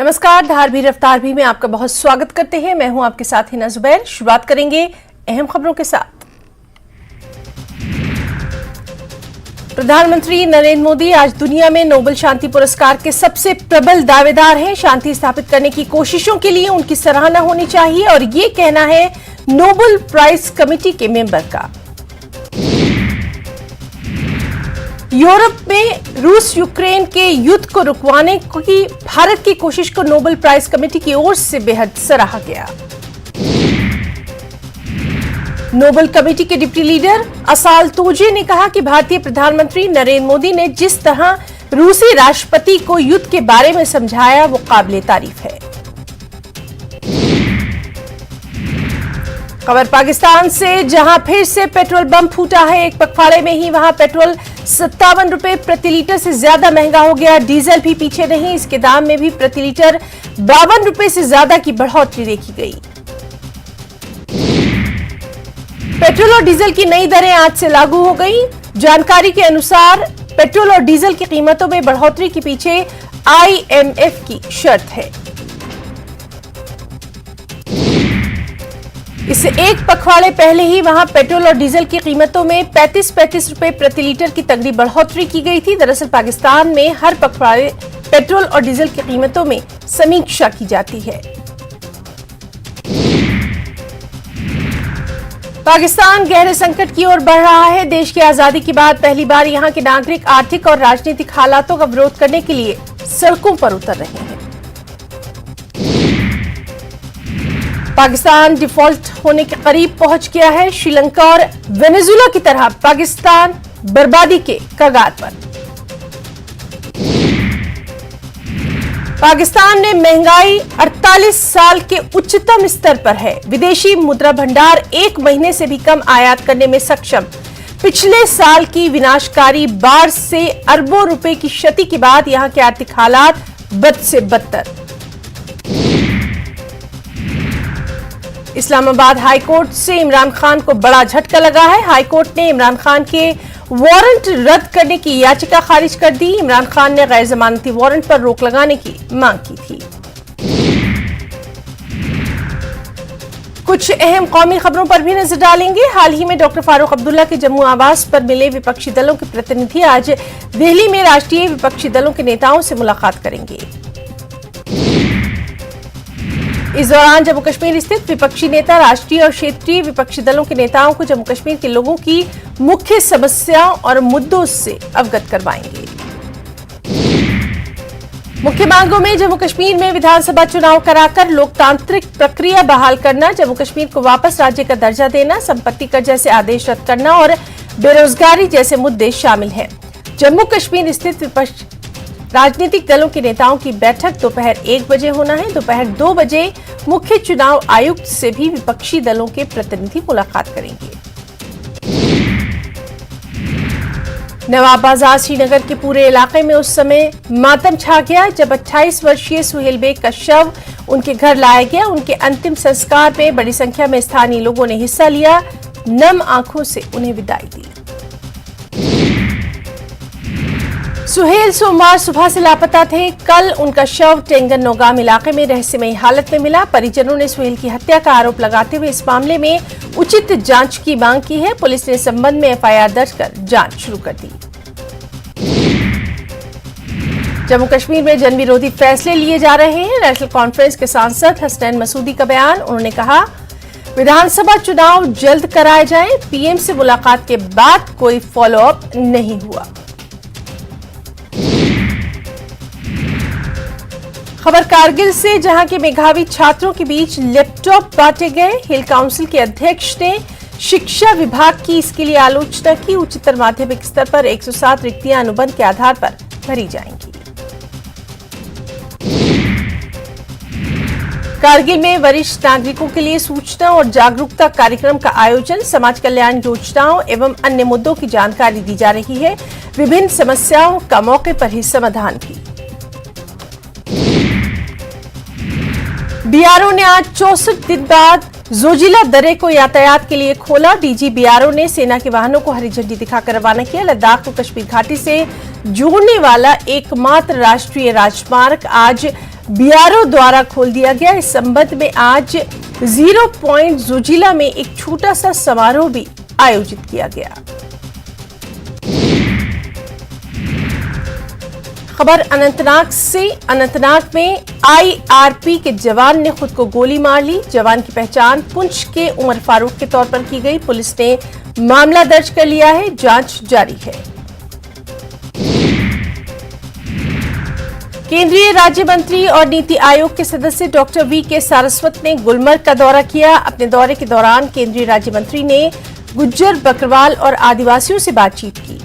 नमस्कार, धार भी रफ्तार भी में आपका बहुत स्वागत करते हैं। मैं हूं आपके साथ हिना जुबैर। शुरुआत करेंगे अहम खबरों के साथ। प्रधानमंत्री नरेंद्र मोदी आज दुनिया में नोबेल शांति पुरस्कार के सबसे प्रबल दावेदार हैं। शांति स्थापित करने की कोशिशों के लिए उनकी सराहना होनी चाहिए और ये कहना है नोबेल प्राइज कमेटी के मेंबर का। यूरोप में रूस यूक्रेन के युद्ध को रुकवाने की भारत की कोशिश को नोबेल प्राइज कमेटी की ओर से बेहद सराहा गया। नोबेल कमेटी के डिप्टी लीडर असाल तोजे ने कहा कि भारतीय प्रधानमंत्री नरेंद्र मोदी ने जिस तरह रूसी राष्ट्रपति को युद्ध के बारे में समझाया वो काबिले तारीफ है। खबर पाकिस्तान से, जहां फिर से पेट्रोल बम फूटा है। एक पखवाड़े में ही वहां पेट्रोल 57 रुपए प्रति लीटर से ज्यादा महंगा हो गया। डीजल भी पीछे नहीं, इसके दाम में भी प्रति लीटर 52 रुपए से ज्यादा की बढ़ोतरी देखी गई। पेट्रोल और डीजल की नई दरें आज से लागू हो गई। जानकारी के अनुसार पेट्रोल और डीजल की कीमतों में बढ़ोतरी के पीछे IMF की शर्त है। इससे एक पखवाड़े पहले ही वहां पेट्रोल और डीजल की कीमतों में 35 रुपए प्रति लीटर की तगड़ी बढ़ोतरी की गई थी। दरअसल पाकिस्तान में हर पखवाड़े पेट्रोल और डीजल की कीमतों में समीक्षा की जाती है। पाकिस्तान गहरे संकट की ओर बढ़ रहा है। देश की आजादी के बाद पहली बार यहां के नागरिक आर्थिक और राजनीतिक हालातों का विरोध करने के लिए सड़कों पर उतर रहे हैं। पाकिस्तान डिफॉल्ट होने के करीब पहुंच गया है। श्रीलंका और वेनेजुएला की तरह पाकिस्तान बर्बादी के कगार पर। पाकिस्तान में महंगाई 48 साल के उच्चतम स्तर पर है। विदेशी मुद्रा भंडार 1 महीने से भी कम आयात करने में सक्षम। पिछले साल की विनाशकारी बाढ़ से अरबों रुपए की क्षति के बाद यहां के आर्थिक हालात बद से बदतर। इस्लामाबाद हाईकोर्ट से इमरान खान को बड़ा झटका लगा है। हाईकोर्ट ने इमरान खान के वारंट रद्द करने की याचिका खारिज कर दी। इमरान खान ने गैर जमानती वारंट पर रोक लगाने की मांग की थी। कुछ अहम कौमी खबरों पर भी नजर डालेंगे। हाल ही में डॉक्टर फारूक अब्दुल्ला के जम्मू आवास पर मिले विपक्षी दलों के प्रतिनिधि आज दिल्ली में राष्ट्रीय विपक्षी दलों के नेताओं से मुलाकात करेंगे। इस दौरान जम्मू कश्मीर स्थित विपक्षी नेता राष्ट्रीय और क्षेत्रीय विपक्षी दलों के नेताओं को जम्मू कश्मीर के लोगों की मुख्य समस्याओं और मुद्दों से अवगत करवाएंगे। मुख्य मांगों में जम्मू कश्मीर में विधानसभा चुनाव कराकर लोकतांत्रिक प्रक्रिया बहाल करना, जम्मू कश्मीर को वापस राज्य का दर्जा देना, संपत्ति कर जैसे आदेश रद्द करना और बेरोजगारी जैसे मुद्दे शामिल हैं। जम्मू कश्मीर स्थित विपक्ष राजनीतिक दलों के नेताओं की बैठक दोपहर 1 बजे होना है। दोपहर 2 बजे मुख्य चुनाव आयुक्त से भी विपक्षी दलों के प्रतिनिधि मुलाकात करेंगे। नवाब बाजार श्रीनगर के पूरे इलाके में उस समय मातम छा गया जब 28 वर्षीय सुहेल बेग का शव उनके घर लाया गया। उनके अंतिम संस्कार में बड़ी संख्या में स्थानीय लोगों ने हिस्सा लिया। नम आंखों से उन्हें विदाई दी। सुहेल सोमवार सुबह से लापता थे। कल उनका शव टेंगन नौगाम इलाके में रहस्यमयी हालत में मिला। परिजनों ने सुहेल की हत्या का आरोप लगाते हुए इस मामले में उचित जांच की मांग की है। पुलिस ने इस संबंध में FIR दर्ज कर जांच शुरू कर दी। जम्मू कश्मीर में जन विरोधी फैसले लिए जा रहे हैं। नेशनल कॉन्फ्रेंस के सांसद हसनैन मसूदी का बयान। उन्होंने कहा विधानसभा चुनाव जल्द कराए जाएं। PM से मुलाकात के बाद कोई फॉलोअप नहीं हुआ। खबर कारगिल से, जहां के मेधावी छात्रों के बीच लैपटॉप बांटे गए। हिल काउंसिल के अध्यक्ष ने शिक्षा विभाग की इसके लिए आलोचना की। उच्चतर माध्यमिक स्तर पर 107 रिक्तियां अनुबंध के आधार पर भरी जाएंगी। कारगिल में वरिष्ठ नागरिकों के लिए सूचना और जागरूकता कार्यक्रम का आयोजन। समाज कल्याण योजनाओं एवं अन्य मुद्दों की जानकारी दी जा रही है। विभिन्न समस्याओं का मौके पर ही समाधान भी। BRO ने आज 64 दिन बाद जोजिला दर्रे को यातायात के लिए खोला। DG BRO ने सेना के वाहनों को हरी झंडी दिखाकर रवाना किया। लद्दाख को कश्मीर घाटी से जोड़ने वाला एकमात्र राष्ट्रीय राजमार्ग आज बीआरओ द्वारा खोल दिया गया। इस संबंध में आज 0 पॉइंट जोजिला में एक छोटा सा समारोह भी आयोजित किया गया। खबर अनंतनाग से। अनंतनाग में आईआरपी के जवान ने खुद को गोली मार ली। जवान की पहचान पुंछ के उमर फारूक के तौर पर की गई। पुलिस ने मामला दर्ज कर लिया है, जांच जारी है। केंद्रीय राज्य मंत्री और नीति आयोग के सदस्य डॉक्टर वी.के. सारस्वत ने गुलमर्ग का दौरा किया। अपने दौरे के दौरान केंद्रीय राज्य मंत्री ने गुज्जर, बकरवाल और आदिवासियों से बातचीत की।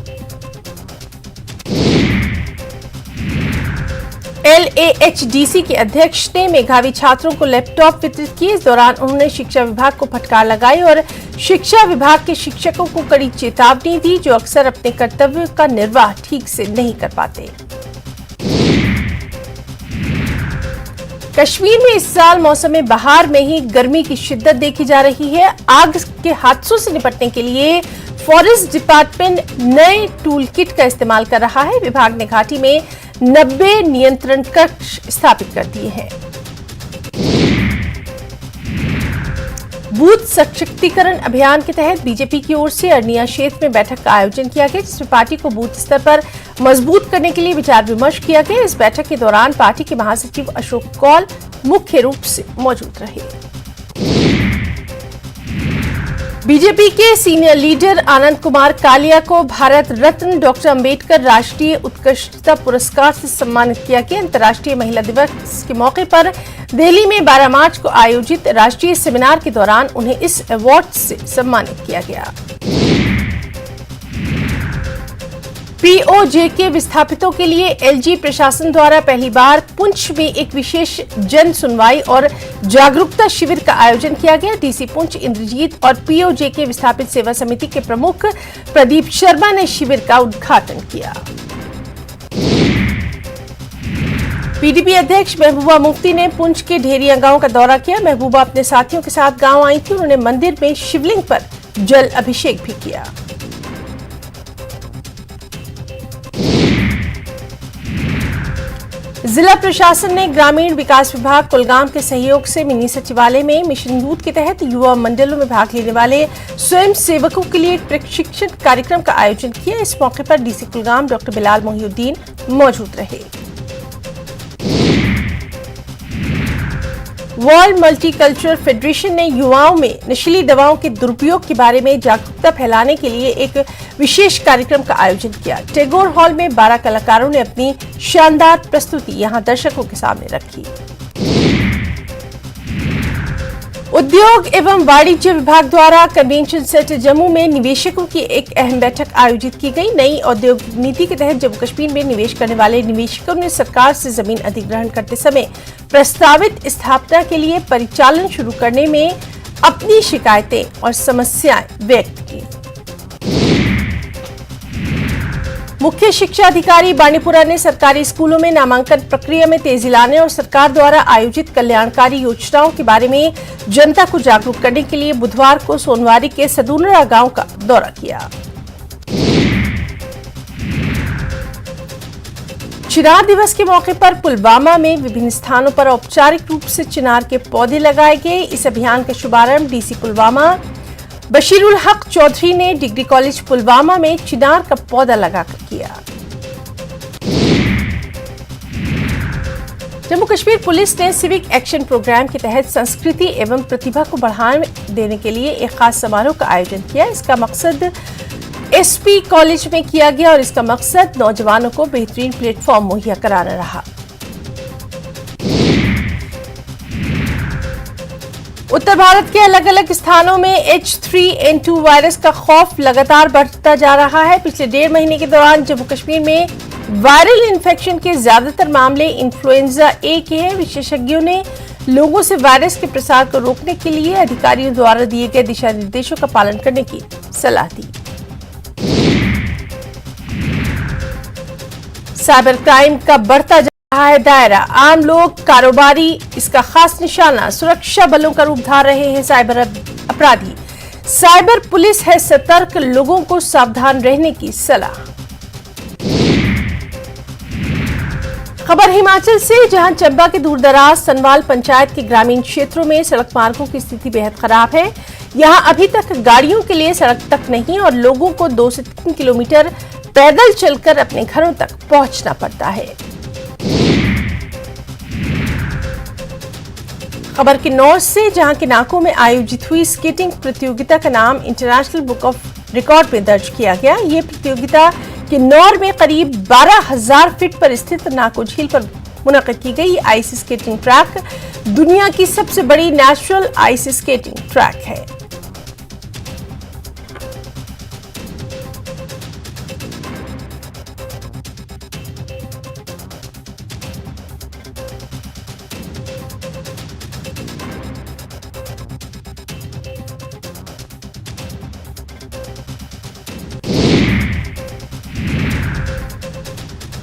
LAHDC के अध्यक्ष ने मेधावी छात्रों को लैपटॉप वितरित किए। इस दौरान उन्होंने शिक्षा विभाग को फटकार लगाई और शिक्षा विभाग के शिक्षकों को कड़ी चेतावनी दी, जो अक्सर अपने कर्तव्य का निर्वाह ठीक से नहीं कर पाते। कश्मीर में इस साल मौसम बहार में ही गर्मी की शिद्दत देखी जा रही है। आग के हादसों से निपटने के लिए फॉरेस्ट डिपार्टमेंट नए टूल किट का इस्तेमाल कर रहा है। विभाग ने घाटी में 90 नियंत्रण कक्ष स्थापित कर दिए हैं। बूथ सशक्तिकरण अभियान के तहत बीजेपी की ओर से अरनिया क्षेत्र में बैठक का आयोजन किया गया, जिसमें पार्टी को बूथ स्तर पर मजबूत करने के लिए विचार विमर्श किया गया। इस बैठक के दौरान पार्टी के महासचिव अशोक कौल मुख्य रूप से मौजूद रहे। बीजेपी के सीनियर लीडर आनंद कुमार कालिया को भारत रत्न डॉक्टर अंबेडकर राष्ट्रीय उत्कृष्टता पुरस्कार से सम्मानित किया गया। अंतर्राष्ट्रीय महिला दिवस के मौके पर दिल्ली में 12 मार्च को आयोजित राष्ट्रीय सेमिनार के दौरान उन्हें इस अवार्ड से सम्मानित किया गया। पीओजेके विस्थापितों के लिए एलजी प्रशासन द्वारा पहली बार पुंछ में एक विशेष जन सुनवाई और जागरूकता शिविर का आयोजन किया गया। डीसी पुंछ इंद्रजीत और पीओजेके विस्थापित सेवा समिति के प्रमुख प्रदीप शर्मा ने शिविर का उद्घाटन किया। पीडीपी अध्यक्ष महबूबा मुफ्ती ने पुंछ के ढेरिया गांव का दौरा किया। महबूबा अपने साथियों के साथ गांव आई थी। उन्होंने मंदिर में शिवलिंग पर जल अभिषेक भी किया। जिला प्रशासन ने ग्रामीण विकास विभाग कुलगाम के सहयोग से मिनी सचिवालय में मिशन यूथ के तहत युवा मंडलों में भाग लेने वाले स्वयं सेवकों के लिए एक प्रशिक्षण कार्यक्रम का आयोजन किया। इस मौके पर डीसी कुलगाम डॉक्टर बिलाल मोहिउद्दीन मौजूद रहे। वर्ल्ड मल्टीकल्चरल फेडरेशन ने युवाओं में नशीली दवाओं के दुरुपयोग के बारे में जागरूकता फैलाने के लिए एक विशेष कार्यक्रम का आयोजन किया। टैगोर हॉल में 12 कलाकारों ने अपनी शानदार प्रस्तुति यहां दर्शकों के सामने रखी। उद्योग एवं वाणिज्य विभाग द्वारा कन्वेंशन सेंटर जम्मू में निवेशकों की एक अहम बैठक आयोजित की गई। नई औद्योगिक नीति के तहत जम्मू कश्मीर में निवेश करने वाले निवेशकों ने सरकार से जमीन अधिग्रहण करते समय प्रस्तावित स्थापना के लिए परिचालन शुरू करने में अपनी शिकायतें और समस्याएं व्यक्त की। मुख्य शिक्षा अधिकारी बांडीपुरा ने सरकारी स्कूलों में नामांकन प्रक्रिया में तेजी लाने और सरकार द्वारा आयोजित कल्याणकारी योजनाओं के बारे में जनता को जागरूक करने के लिए बुधवार को सोनवारी के सदूनरा गांव का दौरा किया। चिनार दिवस के मौके पर पुलवामा में विभिन्न स्थानों पर औपचारिक रूप से चिनार के पौधे लगाए गए। इस अभियान का शुभारंभ डीसी पुलवामा बशीरुल हक चौधरी ने डिग्री कॉलेज पुलवामा में चिनार का पौधा लगाकर किया। जम्मू कश्मीर पुलिस ने सिविक एक्शन प्रोग्राम के तहत संस्कृति एवं प्रतिभा को बढ़ावा देने के लिए एक खास समारोह का आयोजन किया। इसका मकसद एसपी कॉलेज में किया गया और इसका मकसद नौजवानों को बेहतरीन प्लेटफॉर्म मुहैया कराना रहा। उत्तर भारत के अलग अलग स्थानों में H3N2 वायरस का खौफ लगातार बढ़ता जा रहा है। पिछले 1.5 महीने के दौरान जम्मू कश्मीर में वायरल इन्फेक्शन के ज्यादातर मामले इन्फ्लुएंजा ए के हैं। विशेषज्ञों ने लोगों से वायरस के प्रसार को रोकने के लिए अधिकारियों द्वारा दिए गए दिशा निर्देशों का पालन करने की सलाह दी। साइबर क्राइम का बढ़ता जा रहा है दायरा। आम लोग, कारोबारी इसका खास निशाना। सुरक्षा बलों का रूप धार रहे हैं साइबर अपराधी। साइबर पुलिस है सतर्क, लोगों को सावधान रहने की सलाह। खबर हिमाचल से, जहां चंबा के दूरदराज सनवाल पंचायत के ग्रामीण क्षेत्रों में सड़क मार्गों की स्थिति बेहद खराब है। यहां अभी तक गाड़ियों के लिए सड़क तक नहीं और लोगों को 2 से 3 किलोमीटर पैदल चलकर अपने घरों तक पहुंचना पड़ता है। खबर किन्नौर से, जहां किनाको में आयोजित हुई स्केटिंग प्रतियोगिता का नाम इंटरनेशनल बुक ऑफ रिकॉर्ड में दर्ज किया गया। ये प्रतियोगिता किन्नौर में करीब 12,000 फीट पर स्थित नाको झील पर मुनक्किद की गई। आइस स्केटिंग ट्रैक दुनिया की सबसे बड़ी नेचुरल आइस स्केटिंग ट्रैक है।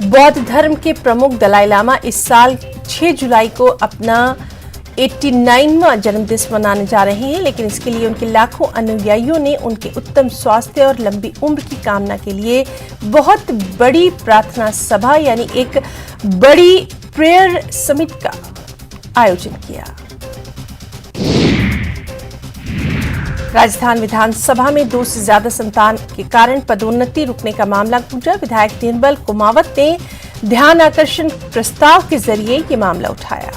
बौद्ध धर्म के प्रमुख दलाई लामा इस साल 6 जुलाई को अपना 89वां जन्मदिन मनाने जा रहे हैं, लेकिन इसके लिए उनके लाखों अनुयायियों ने उनके उत्तम स्वास्थ्य और लंबी उम्र की कामना के लिए बहुत बड़ी प्रार्थना सभा यानी एक बड़ी प्रेयर समिट का आयोजन किया। राजस्थान विधानसभा में 2 से ज्यादा संतान के कारण पदोन्नति रुकने का मामला गूंजा। विधायक निर्मल कुमावत ने ध्यान आकर्षण प्रस्ताव के जरिए ये मामला उठाया।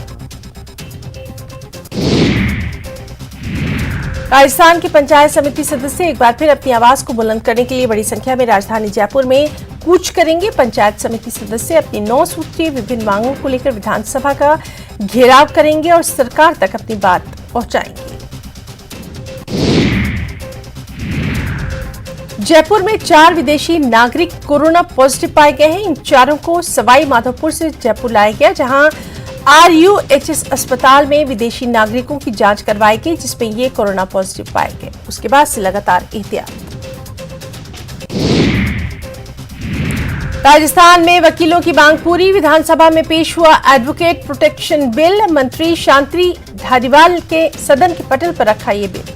राजस्थान की पंचायत समिति सदस्य एक बार फिर अपनी आवाज को बुलंद करने के लिए बड़ी संख्या में राजधानी जयपुर में कूच करेंगे। पंचायत समिति सदस्य अपनी 9 सूत्रीय विभिन्न मांगों को लेकर विधानसभा का घेराव करेंगे और सरकार तक अपनी बात पहुंचाएंगे। जयपुर में 4 विदेशी नागरिक कोरोना पॉजिटिव पाए गए हैं। इन चारों को सवाई माधोपुर से जयपुर लाया गया, जहां RUHS अस्पताल में विदेशी नागरिकों की जांच करवाई गई, जिसमें ये कोरोना पॉजिटिव पाए गए। उसके बाद से लगातार एहतियात। राजस्थान में वकीलों की मांग पूरी। विधानसभा में पेश हुआ एडवोकेट प्रोटेक्शन बिल। मंत्री शांति धारीवाल के सदन के पटल पर रखा ये bill.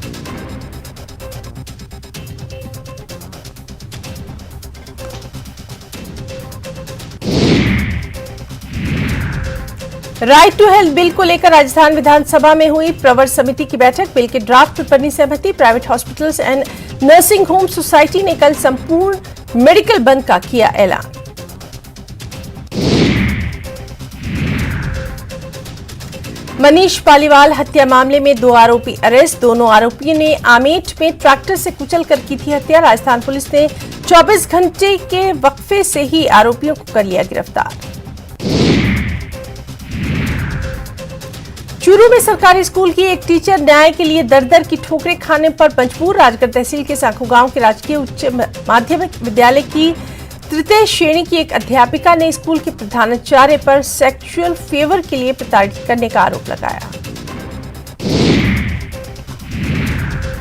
Right to health bill को लेकर राजस्थान विधानसभा में हुई प्रवर समिति की बैठक। बिल के ड्राफ्ट पर बनी सहमति। Private hospitals and nursing home society ने कल संपूर्ण मेडिकल बंद का किया ऐलान। मनीष पालीवाल हत्या मामले में 2 आरोपी अरेस्ट। दोनों आरोपियों ने आमेठ में ट्रैक्टर से कुचलकर की थी हत्या। राजस्थान पुलिस ने 24 घंटे के वक्फे से ही आरोपियों को कर लिया गिरफ्तार। चूरू में सरकारी स्कूल की एक टीचर न्याय के लिए दर-दर की ठोकरें खाने पर मजबूर। राजगढ़ तहसील के साखू गांव के राजकीय उच्च माध्यमिक विद्यालय की तृतीय श्रेणी की एक अध्यापिका ने स्कूल के प्रधानाचार्य पर सेक्सुअल फेवर के लिए प्रताड़ित करने का आरोप लगाया।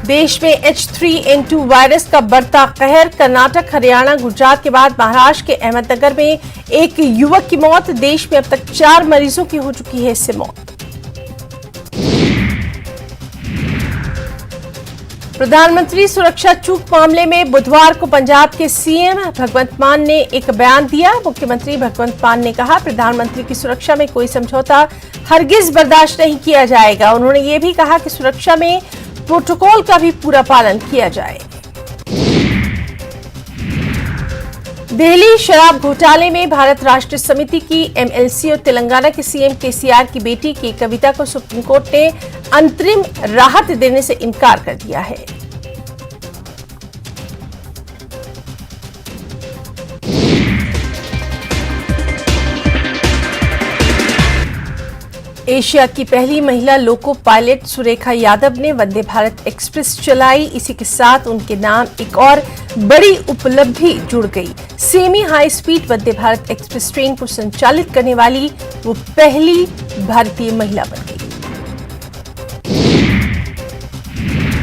देश में H3N2 वायरस का बढ़ता कहर। कर्नाटक, हरियाणा, गुजरात के बाद महाराष्ट्र के अहमदनगर में एक युवक की मौत। देश में अब तक 4 मरीजों की हो चुकी है इससे मौत। प्रधानमंत्री सुरक्षा चूक मामले में बुधवार को पंजाब के सीएम भगवंत मान ने एक बयान दिया। मुख्यमंत्री भगवंत मान ने कहा, प्रधानमंत्री की सुरक्षा में कोई समझौता हरगिज बर्दाश्त नहीं किया जाएगा। उन्होंने ये भी कहा कि सुरक्षा में प्रोटोकॉल का भी पूरा पालन किया जाए। दिल्ली शराब घोटाले में भारत राष्ट्र समिति की MLC और तेलंगाना के सीएम KCR की बेटी की कविता को सुप्रीम कोर्ट ने अंतरिम राहत देने से इनकार कर दिया है। एशिया की पहली महिला लोको पायलट सुरेखा यादव ने वंदे भारत एक्सप्रेस चलाई। इसी के साथ उनके नाम एक और बड़ी उपलब्धि जुड़ गई। Semi high speed Vande Bharat express train को संचालित करने वाली वो पहली भारतीय महिला बन गई।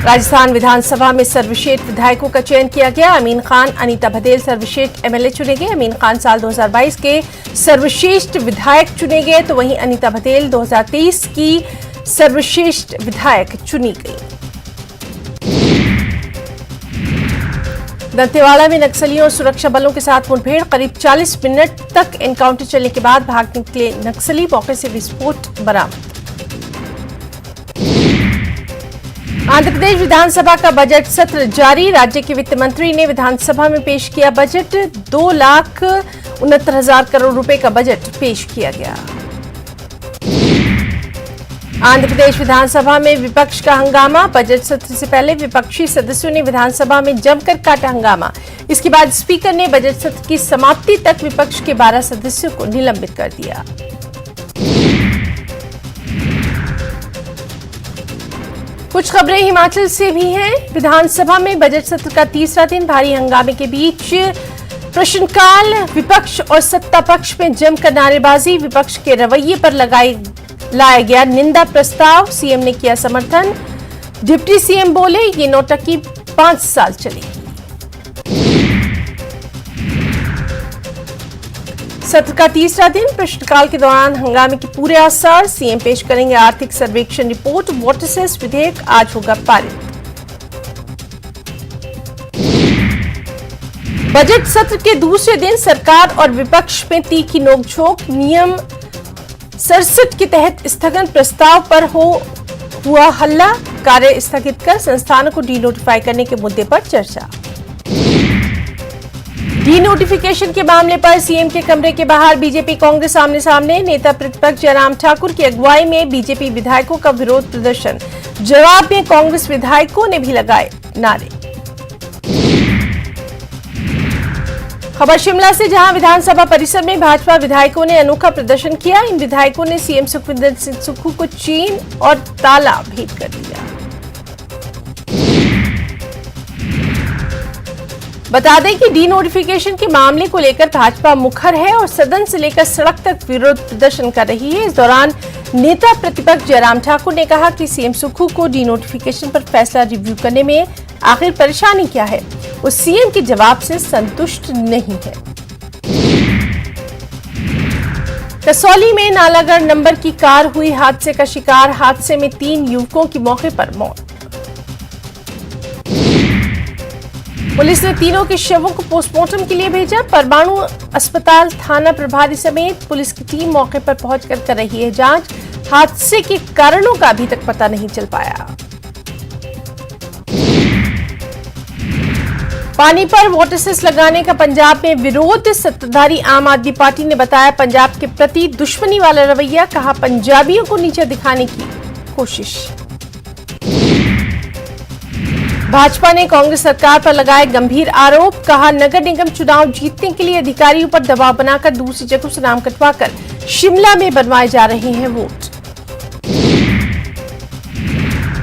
राजस्थान विधानसभा में सर्वश्रेष्ठ विधायकों का चयन किया गया। अमीन खान, अनीता भदेल सर्वश्रेष्ठ MLA चुने गए। अमीन खान साल 2022 के सर्वश्रेष्ठ विधायक चुने गए, तो वहीं अनीता भदेल 2023 की सर्वश्रेष्ठ विधायक चुनी गई। दंतेवाड़ा में नक्सलियों और सुरक्षा बलों के साथ मुठभेड़, करीब 40 मिनट तक एनकाउंटर चलने के बाद भाग निकले नक्सली, मौके से विस्फोट बरामद। आंध्र प्रदेश विधानसभा का बजट सत्र जारी, राज्य के वित्त मंत्री ने विधानसभा में पेश किया बजट। 2,69,000 करोड़ रुपए का बजट पेश किया गया। आंध्र प्रदेश विधानसभा में विपक्ष का हंगामा, बजट सत्र से पहले विपक्षी सदस्यों ने विधानसभा में जमकर काटा हंगामा। इसके बाद स्पीकर ने बजट सत्र की समाप्ति तक विपक्ष के 12 सदस्यों को निलंबित कर दिया। कुछ खबरें हिमाचल से भी हैं। विधानसभा में बजट सत्र का तीसरा दिन भारी हंगामे के बीच प्रश्नकाल, विपक्ष और सत्ता पक्ष में जमकर नारेबाजी, विपक्ष के रवैये पर लाया गया निंदा प्रस्ताव, सीएम ने किया समर्थन। डिप्टी सीएम बोले, ये नौटंकी 5 साल चलेगी। सत्र का तीसरा दिन, प्रश्नकाल के दौरान हंगामे के पूरे आसार, सीएम पेश करेंगे आर्थिक सर्वेक्षण रिपोर्ट, वाटर सेस विधेयक आज होगा पारित। बजट सत्र के दूसरे दिन सरकार और विपक्ष में तीखी नोकझोंक, नियम 67 के तहत स्थगन प्रस्ताव पर हुआ हल्ला, कार्य स्थगित कर संस्थानों को डीनोटिफाई करने के मुद्दे पर चर्चा। डीनोटिफिकेशन के मामले पर सीएम के कमरे के बाहर बीजेपी कांग्रेस आमने सामने, नेता प्रतिपक्ष जयराम ठाकुर की अगुवाई में बीजेपी विधायकों का विरोध प्रदर्शन, जवाब में कांग्रेस विधायकों ने भी लगाए नारे। खबर शिमला से, जहां विधानसभा परिसर में भाजपा विधायकों ने अनोखा प्रदर्शन किया। इन विधायकों ने सीएम सुखविंदर सिंह सुक्खू को चेन और ताला भेंट कर दिया। बता दें कि डीनोटिफिकेशन के मामले को लेकर भाजपा मुखर है और सदन से लेकर सड़क तक विरोध प्रदर्शन कर रही है। इस दौरान नेता प्रतिपक्ष जयराम ठाकुर ने कहा कि सीएम सुक्खू को डीनोटिफिकेशन पर फैसला रिव्यू करने में आखिर परेशानी क्या है, वो सीएम के जवाब से संतुष्ट नहीं है। कसौली में नालागढ़ नंबर की कार हुई हादसे का शिकार, हादसे में 3 युवकों की मौके पर मौत। पुलिस ने तीनों के शवों को पोस्टमार्टम के लिए भेजा। परमाणु अस्पताल थाना प्रभारी समेत पुलिस की टीम मौके पर पहुंचकर कर रही है जांच। हादसे के कारणों का अभी तक पता नहीं चल पाया। पानी पर वाटर सेस लगाने का पंजाब में विरोध, सत्ताधारी आम आदमी पार्टी ने बताया पंजाब के प्रति दुश्मनी वाला रवैया, कहा पंजाबियों को नीचे दिखाने की कोशिश। भाजपा ने कांग्रेस सरकार पर लगाए गंभीर आरोप, कहा नगर निगम चुनाव जीतने के लिए अधिकारियों पर दबाव बनाकर दूसरी जगहों से नाम कटवाकर शिमला में बनवाए जा रहे हैं वोट।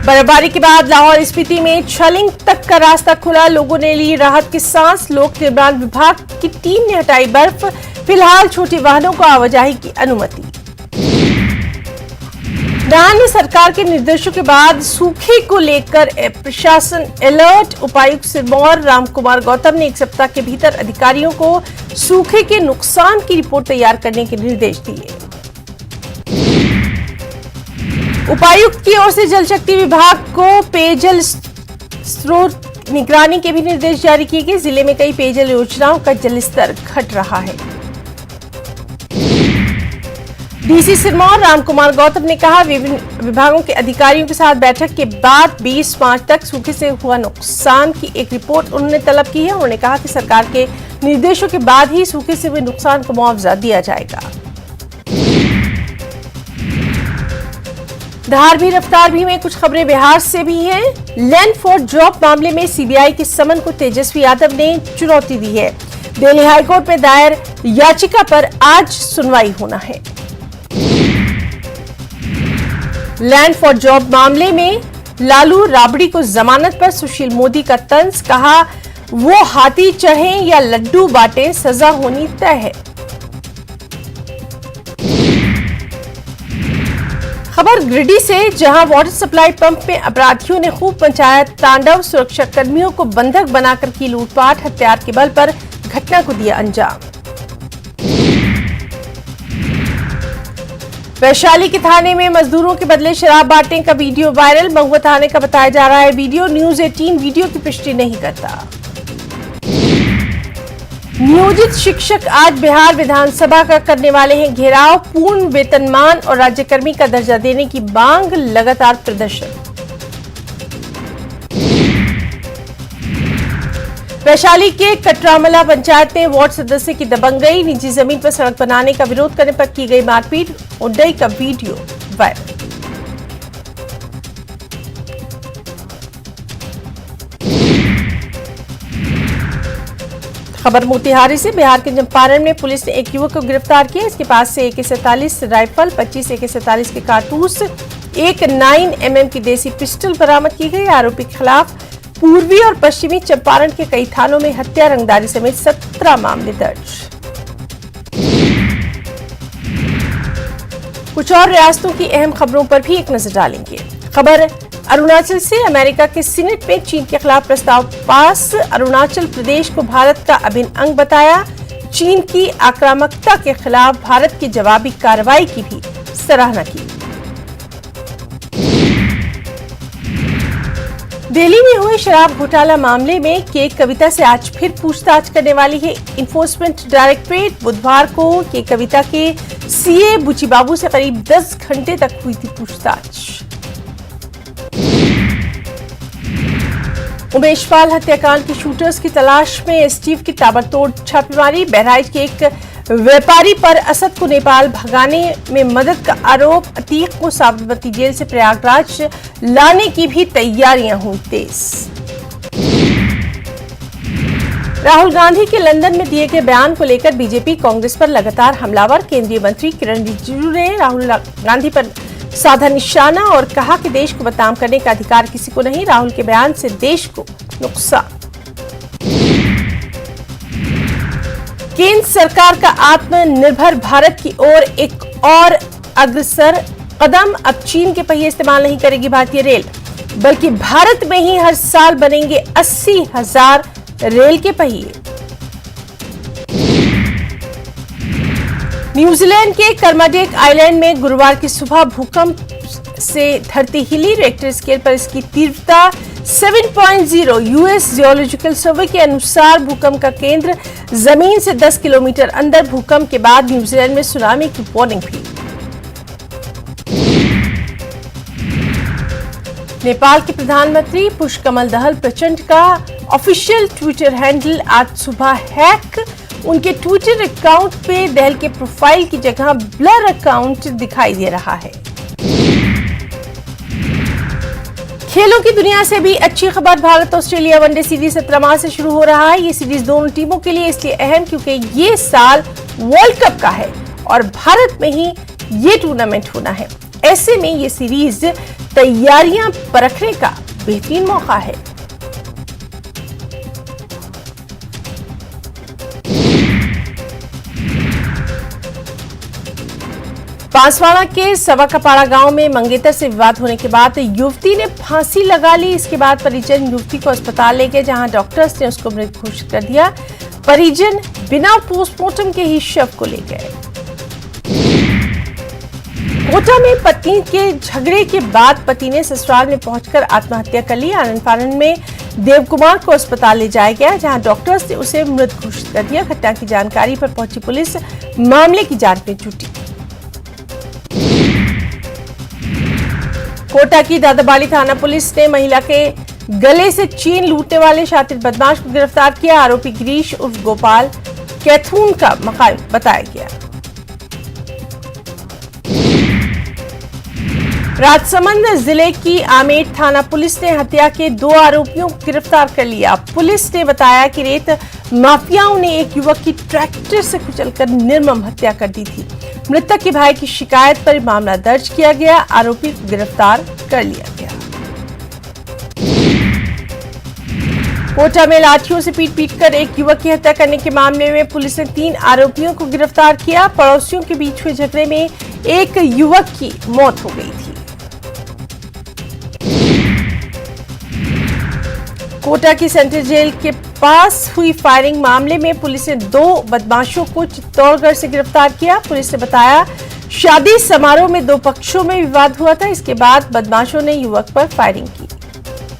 बर्फबारी के बाद लाहौल स्पीति में छलिंग तक का रास्ता खुला, लोगों ने ली राहत की सांस। लोक निर्माण विभाग की टीम ने हटाई बर्फ, फिलहाल छोटे वाहनों को आवाजाही की अनुमति। नाहन में सरकार के निर्देशों के बाद सूखे को लेकर प्रशासन अलर्ट, उपायुक्त सिरमौर रामकुमार गौतम ने 1 सप्ताह के भीतर अधिकारियों को सूखे के नुकसान की रिपोर्ट तैयार करने के निर्देश दिए। उपायुक्त की ओर से जल शक्ति विभाग को पेयजल स्रोत निगरानी के भी निर्देश जारी किए गए। जिले में कई पेयजल योजनाओं का जलस्तर घट रहा है। डीसी सिरमौर रामकुमार गौतम ने कहा विभिन्न विभागों के अधिकारियों के साथ बैठक के बाद 20 मार्च तक सूखे से हुआ नुकसान की एक रिपोर्ट उन्होंने तलब की है। उन्होंने कहा कि सरकार के निर्देशों के बाद ही सूखे से हुए नुकसान का मुआवजा दिया जाएगा। धार रफ्तार भी में कुछ खबरें बिहार से भी हैं। लैंड फॉर जॉब मामले में सीबीआई के समन को तेजस्वी यादव ने चुनौती दी है। दिल्ली हाईकोर्ट में दायर याचिका पर आज सुनवाई होना है। लैंड फॉर जॉब मामले में लालू राबड़ी को जमानत पर सुशील मोदी का तंज, कहा वो हाथी चढ़े या लड्डू बांटे, सजा होनी तय है। खबर गिरिडीह से, जहां वाटर सप्लाई पंप में अपराधियों ने खूब मचाया तांडव, सुरक्षा कर्मियों को बंधक बनाकर की लूटपाट, हथियार के बल पर घटना को दिया अंजाम। वैशाली के थाने में मजदूरों के बदले शराब बांटने का वीडियो वायरल, महुआ थाने का बताया जा रहा है वीडियो। न्यूज़ 18 वीडियो की पुष्टि नहीं करता। नियोजित शिक्षक आज बिहार विधानसभा का करने वाले हैं घेराव। पूर्ण वेतनमान और राज्यकर्मी का दर्जा देने की मांग, लगातार प्रदर्शन। वैशाली के कटरामला पंचायत में वार्ड सदस्य की दबंगई, निजी जमीन पर सड़क बनाने का विरोध करने पर की गई मारपीट, उड़ई का वीडियो वायरल। खबर मोतिहारी से। बिहार के चंपारण में पुलिस ने एक युवक को गिरफ्तार किया। इसके पास से AK-47 राइफल, 25 AK-47 के कारतूस, एक 9mm की देसी पिस्टल बरामद की गई। आरोपी के खिलाफ पूर्वी और पश्चिमी चंपारण के कई थानों में हत्या, रंगदारी समेत 17 मामले दर्ज। कुछ और रियासतों की अहम खबरों पर भी एक नजर डालेंगे। खबर अरुणाचल से। अमेरिका के सीनेट में चीन के खिलाफ प्रस्ताव पास, अरुणाचल प्रदेश को भारत का अभिन्न अंग बताया। चीन की आक्रामकता के खिलाफ भारत की जवाबी कार्रवाई की भी सराहना की। दिल्ली में हुए शराब घोटाला मामले में के कविता से आज फिर पूछताछ करने वाली है इन्फोर्समेंट डायरेक्टरेट। बुधवार को के कविता के CA बुच्चीबाबू से करीब 10 घंटे तक हुई थी पूछताछ। उमेश पाल हत्याकांड के शूटर्स की तलाश में एसटीएफ की ताबड़तोड़ छापेमारी। बहराइच के एक व्यापारी पर असद को नेपाल भगाने में मदद का आरोप। अतीक को साबरमती जेल से प्रयागराज लाने की भी तैयारियां हुई तेज। राहुल गांधी के लंदन में दिए गए बयान को लेकर बीजेपी कांग्रेस पर लगातार हमलावर। केंद्रीय मंत्री किरण रिजिजू ने राहुल गांधी पर साधा निशाना और कहा कि देश को बदनाम करने का अधिकार किसी को नहीं। राहुल के बयान से देश को नुकसान। केंद्र सरकार का आत्मनिर्भर भारत की ओर एक और अग्रसर कदम। अब चीन के पहिए इस्तेमाल नहीं करेगी भारतीय रेल, बल्कि भारत में ही हर साल बनेंगे 80,000 रेल के पहिए। न्यूजीलैंड के कर्माडेक आइलैंड में गुरुवार की सुबह भूकंप से धरती हिली। रिक्टर स्केल पर इसकी तीव्रता 7.0। यूएस जियोलॉजिकल सर्वे के अनुसार भूकंप का केंद्र जमीन से 10 किलोमीटर अंदर। भूकंप के बाद न्यूजीलैंड में सुनामी की वार्निंग भी। नेपाल के प्रधानमंत्री पुष्पकमल दहल प्रचंड का ऑफिशियल ट्विटर हैंडल आज सुबह हैक। उनके ट्विटर अकाउंट पे दहल के प्रोफाइल की जगह ब्लर अकाउंट दिखाई दे रहा है। खेलों की दुनिया से भी अच्छी खबर। भारत ऑस्ट्रेलिया वनडे सीरीज 17 मार्च से शुरू हो रहा है। ये सीरीज दोनों टीमों के लिए इसलिए अहम क्योंकि ये साल वर्ल्ड कप का है और भारत में ही ये टूर्नामेंट होना है। ऐसे में ये सीरीज तैयारियां परखने का बेहतरीन मौका है। बांसवाड़ा के सवाकपाड़ा गांव में मंगेतर से विवाद होने के बाद युवती ने फांसी लगा ली। इसके बाद परिजन युवती को अस्पताल ले गए, जहां डॉक्टर्स ने उसको मृत घोषित कर दिया। परिजन बिना पोस्टमार्टम के ही शव को ले गए। कोटा में पत्नी के झगड़े के बाद पति ने ससुराल में पहुंचकर आत्महत्या कर ली। आनंद फानन में देव कुमार को अस्पताल ले जाया गया, जहां डॉक्टर्स ने उसे मृत घोषित कर दिया। घटना की जानकारी पर पहुंची पुलिस मामले की जांच में जुटी। कोटा की दादाबाड़ी थाना पुलिस ने महिला के गले से चेन लूटने वाले शातिर बदमाश को गिरफ्तार किया। आरोपी गिरीश उर्फ गोपाल कैथून का मकान बताया गया। राजसमंद जिले की आमेर थाना पुलिस ने हत्या के 2 आरोपियों को गिरफ्तार कर लिया। पुलिस ने बताया कि रेत माफियाओं ने एक युवक की ट्रैक्टर से कुचलकर निर्मम हत्या कर दी थी। मृतक के भाई की शिकायत पर मामला दर्ज किया गया। आरोपी को गिरफ्तार कर लिया गया। कोटा में लाठियों से पीट-पीटकर एक युवक की हत्या करने के मामले में पुलिस ने 3 आरोपियों को गिरफ्तार किया। पड़ोसियों के बीच हुए झगड़े में एक युवक की मौत हो गई थी। कोटा की सेंट्रल जेल के पास हुई फायरिंग मामले में पुलिस ने 2 बदमाशों को चित्तौड़गढ़ से गिरफ्तार किया। पुलिस ने बताया शादी समारोह में 2 पक्षों में विवाद हुआ था। इसके बाद बदमाशों ने युवक पर फायरिंग की।